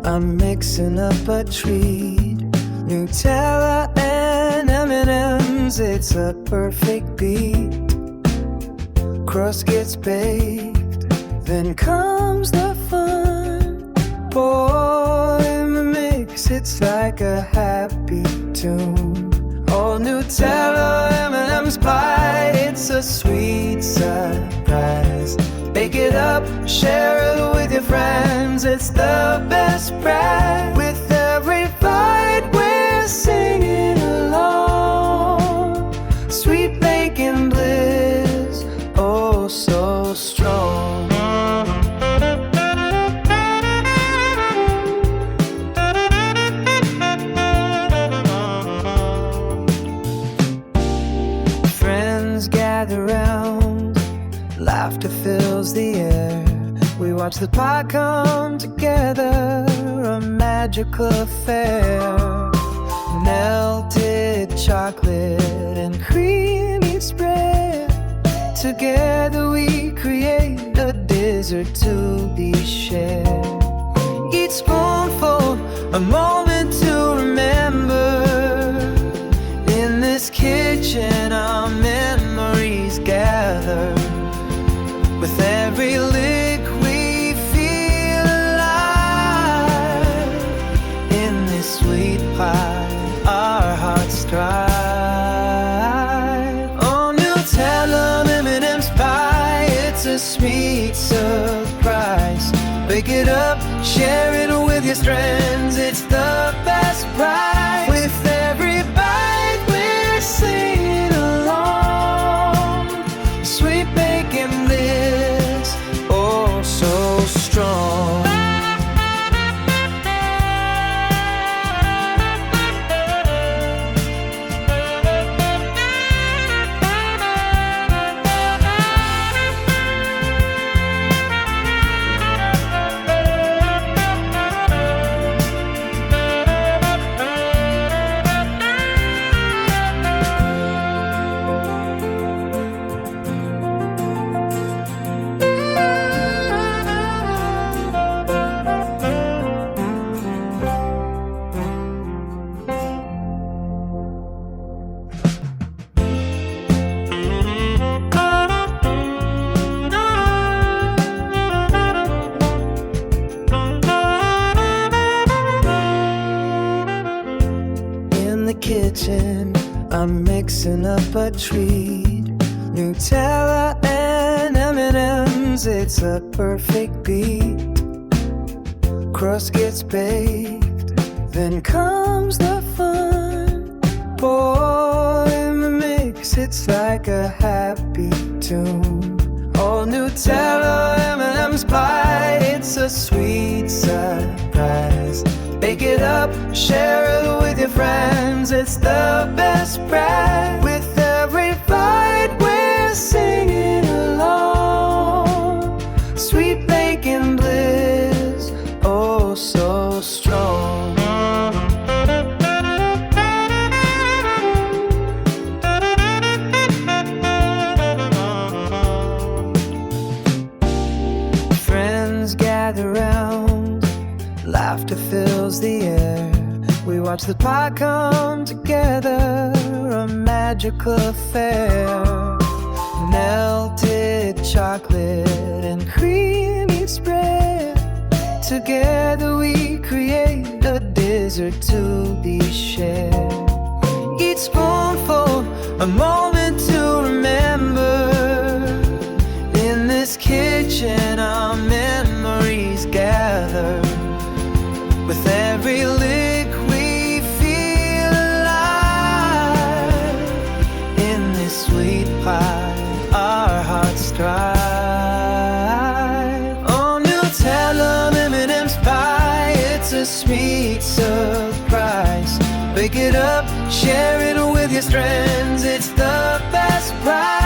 I'm mixing up a treat. Nutella and M&Ms, it's a perfect beat. Crust gets baked, then comes the fun. Boy, in the mix, it's like a happy tune. Oh, Nutella M&Ms pie, it's a sweet surprise. Bake it up, share it with your friends. It's the best prize. With every bite, we're singing along. Sweet bacon bliss, oh so strong. Friends gather round, laughter fills the air. We watch the pie come together, a magical affair. Melted chocolate and creamy spread. Together we create a dessert to be shared. Each spoonful, a moment to remember. In this kitchen our memories gather. With every lick we feel alive. In this sweet pie our hearts strive. Oh, Nutella M&Ms pie, it's a sweet surprise. Bake it up, share it with your friends. It's the best prize. With every bite we're singing along. Sweet bacon bliss, oh so strong. Kitchen, I'm mixing up a treat. Nutella and M&Ms, it's a perfect beat. Crust gets baked, then comes the fun. Boy, in the mix, it's like a happy tune. Oh, Nutella M&Ms pie, it's a sweet surprise. Bake it up, share it with your friends. It's the best prize. With every bite we're singing along. Sweet bacon bliss, oh so strong. Friends gather round, laughter fills the air. We watch the pie come together, a magical affair. Melted chocolate and creamy spread. Together we create a dessert to be shared. Each spoonful, a moment to remember. In this kitchen our memories gather. With every lick we feel alive. In this sweet pie our hearts strive. Oh, Nutella M&Ms pie, it's a sweet surprise. Bake it up, share it with your friends. It's the best prize.